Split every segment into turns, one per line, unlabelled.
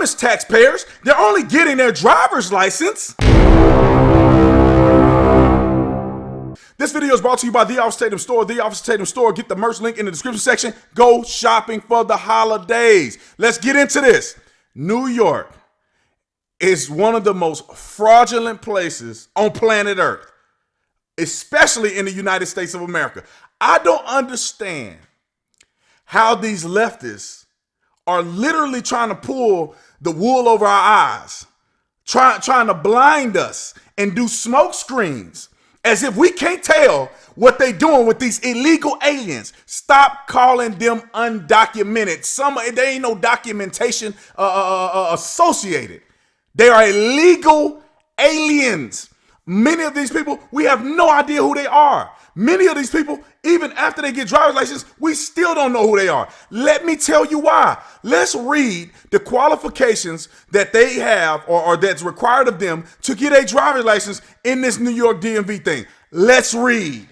promise taxpayers they're only getting their driver's license. This video is brought to you by Theofficertatum Store. Theofficertatum Store. Get the merch link in the description section. Go shopping for the holidays. Let's get into this. New York is one of the most fraudulent places on planet Earth, especially in the United States of America. I don't understand how these leftists are literally trying to pull the wool over our eyes, trying to blind us and do smoke screens as if we can't tell what they're doing with these illegal aliens. Stop calling them undocumented. There ain't no documentation associated. They are illegal aliens. Many of these people, we have no idea who they are. Many of these people, even after they get driver's license, we still don't know who they are. Let me tell you why. Let's read the qualifications that they have or that's required of them to get a driver's license in this New York DMV thing. Let's read.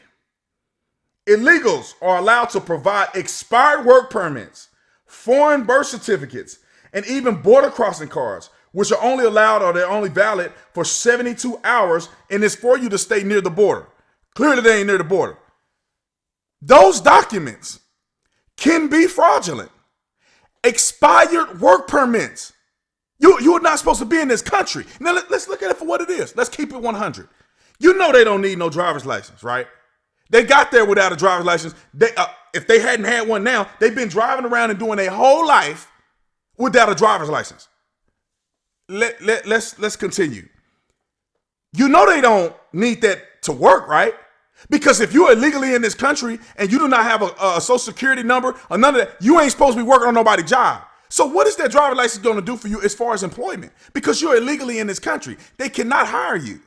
Illegals are allowed to provide expired work permits, foreign birth certificates, and even border crossing cards, which are only allowed or they're only valid for 72 hours, and it's for you to stay near the border. Clearly, they ain't near the border. Those documents can be fraudulent. Expired work permits. You're not supposed to be in this country. Now, let's look at it for what it is. Let's keep it 100. You know they don't need no driver's license, right? They got there without a driver's license. If they hadn't had one now, they've been driving around and doing their whole life without a driver's license. Let's continue. You know they don't need that to work, right? Because if you're illegally in this country and you do not have a social security number or none of that, you ain't supposed to be working on nobody's job. So what is that driver's license going to do for you as far as employment? Because you're illegally in this country. They cannot hire you.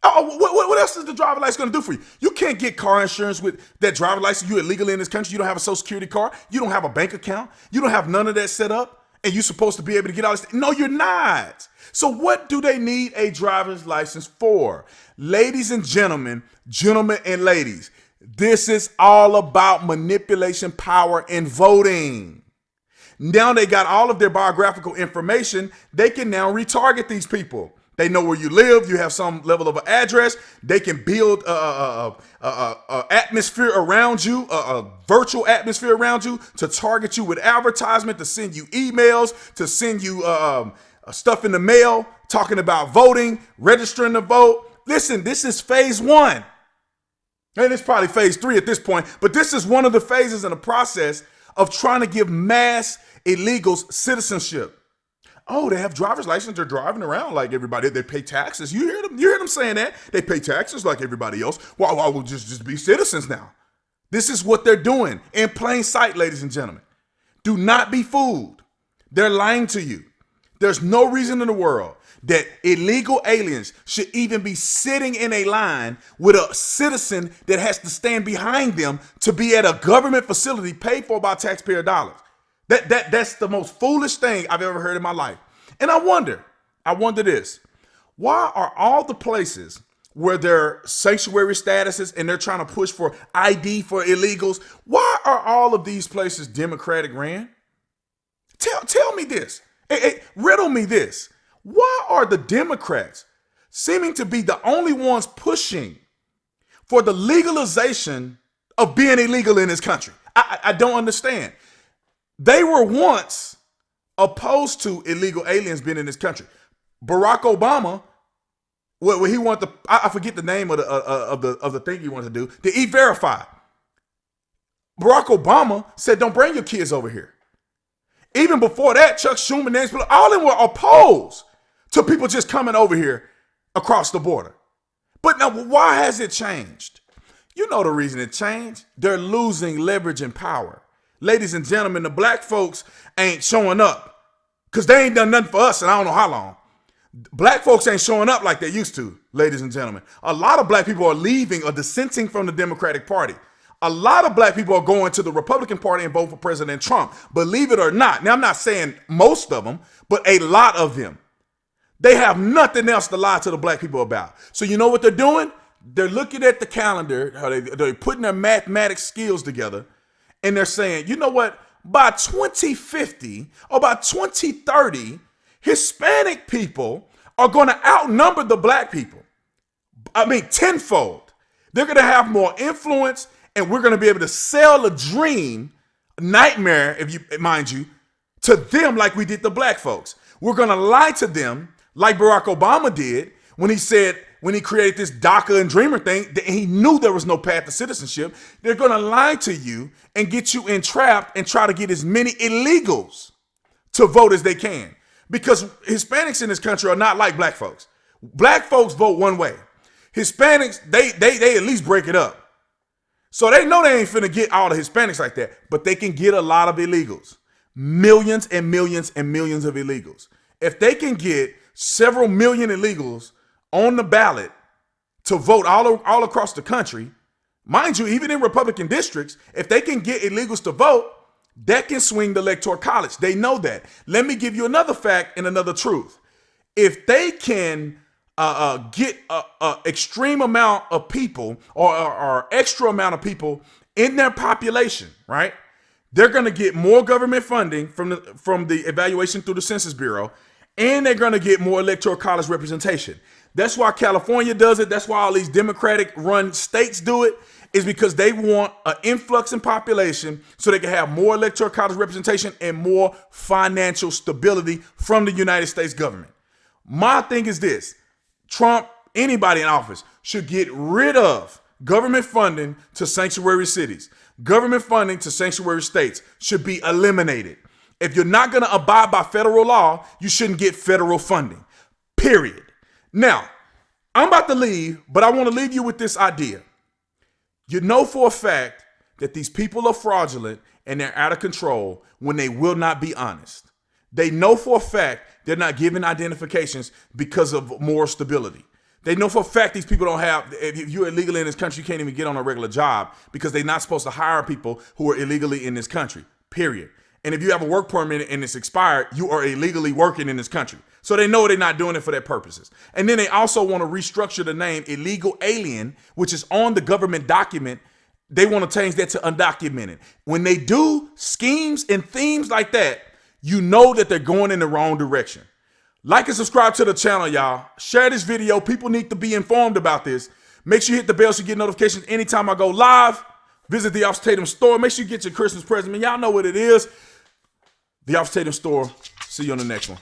What else is the driver's license going to do for you? You can't get car insurance with that driver's license. You're illegally in this country. You don't have a social security card. You don't have a bank account. You don't have none of that set up. And you're supposed to be able to get all this. No, you're not. So what do they need a driver's license for? Ladies and gentlemen and ladies, this is all about manipulation, power, and voting. Now they got all of their biographical information. They can now retarget these people. They know where you live. You have some level of an address. They can build a atmosphere around you, a virtual atmosphere around you to target you with advertisement, to send you emails, to send you stuff in the mail talking about voting, registering to vote. Listen, this is phase one. And it's probably phase 3 at this point, but this is one of the phases in the process of trying to give mass illegals citizenship. Oh, they have driver's license. They're driving around like everybody. They pay taxes. You hear them saying that. They pay taxes like everybody else. Well, we'll just be citizens now. This is what they're doing in plain sight, ladies and gentlemen. Do not be fooled. They're lying to you. There's no reason in the world that illegal aliens should even be sitting in a line with a citizen that has to stand behind them to be at a government facility paid for by taxpayer dollars. That's the most foolish thing I've ever heard in my life. And I wonder this, why are all the places where there are sanctuary statuses and they're trying to push for ID for illegals, why are all of these places Democratic ran? Tell me this. Riddle me this. Why are the Democrats seeming to be the only ones pushing for the legalization of being illegal in this country? I don't understand. They were once opposed to illegal aliens being in this country. Barack Obama, what he wanted to, I forget the name of the thing he wanted to do, the E-Verify. Barack Obama said, don't bring your kids over here. Even before that, Chuck Schumer, Nancy Pelosi, all of them were opposed to people just coming over here across the border. But now, why has it changed? You know the reason it changed. They're losing leverage and power. Ladies and gentlemen, the black folks ain't showing up because they ain't done nothing for us and I don't know how long. Black folks ain't showing up like they used to, ladies and gentlemen. A lot of black people are leaving or dissenting from the Democratic Party. A lot of black people are going to the Republican Party and vote for President Trump, believe it or not. Now, I'm not saying most of them, but a lot of them. They have nothing else to lie to the black people about. So you know what they're doing? They're looking at the calendar, how they're putting their mathematics skills together, and they're saying, you know what? By 2050 or by 2030, Hispanic people are going to outnumber the black people. I mean, tenfold. They're going to have more influence, and we're going to be able to sell a dream, a nightmare, if you mind you, to them like we did the black folks. We're going to lie to them like Barack Obama did when he created this DACA and Dreamer thing, that he knew there was no path to citizenship. They're going to lie to you and get you entrapped and try to get as many illegals to vote as they can. Because Hispanics in this country are not like black folks. Black folks vote one way. Hispanics, they at least break it up. So they know they ain't finna get all the Hispanics like that, but they can get a lot of illegals. Millions and millions and millions of illegals. If they can get several million illegals on the ballot to vote all across the country, mind you, even in Republican districts, if they can get illegals to vote, that can swing the electoral college. They know that. Let me give you another fact and another truth. If they can get an extreme amount of people or extra amount of people in their population, right? They're going to get more government funding from the evaluation through the Census Bureau, and they're going to get more electoral college representation. That's why California does it. That's why all these Democratic-run states do it, is because they want an influx in population so they can have more electoral college representation and more financial stability from the United States government. My thing is this: Trump, anybody in office, should get rid of government funding to sanctuary cities. Government funding to sanctuary states should be eliminated. If you're not going to abide by federal law, you shouldn't get federal funding, period. Now, I'm about to leave, but I want to leave you with this idea. You know for a fact that these people are fraudulent and they're out of control when they will not be honest. They know for a fact they're not giving identifications because of moral stability. They know for a fact these people don't have, if you're illegally in this country, you can't even get on a regular job because they're not supposed to hire people who are illegally in this country, period. And if you have a work permit and it's expired, you are illegally working in this country. So they know they're not doing it for their purposes. And then they also want to restructure the name illegal alien, which is on the government document. They want to change that to undocumented. When they do schemes and themes like that, you know that they're going in the wrong direction. Like and subscribe to the channel, y'all. Share this video. People need to be informed about this. Make sure you hit the bell so you get notifications anytime I go live. Visit the Theofficertatum store. Make sure you get your Christmas present. Man, y'all know what it is. The Theofficertatum store. See you on the next one.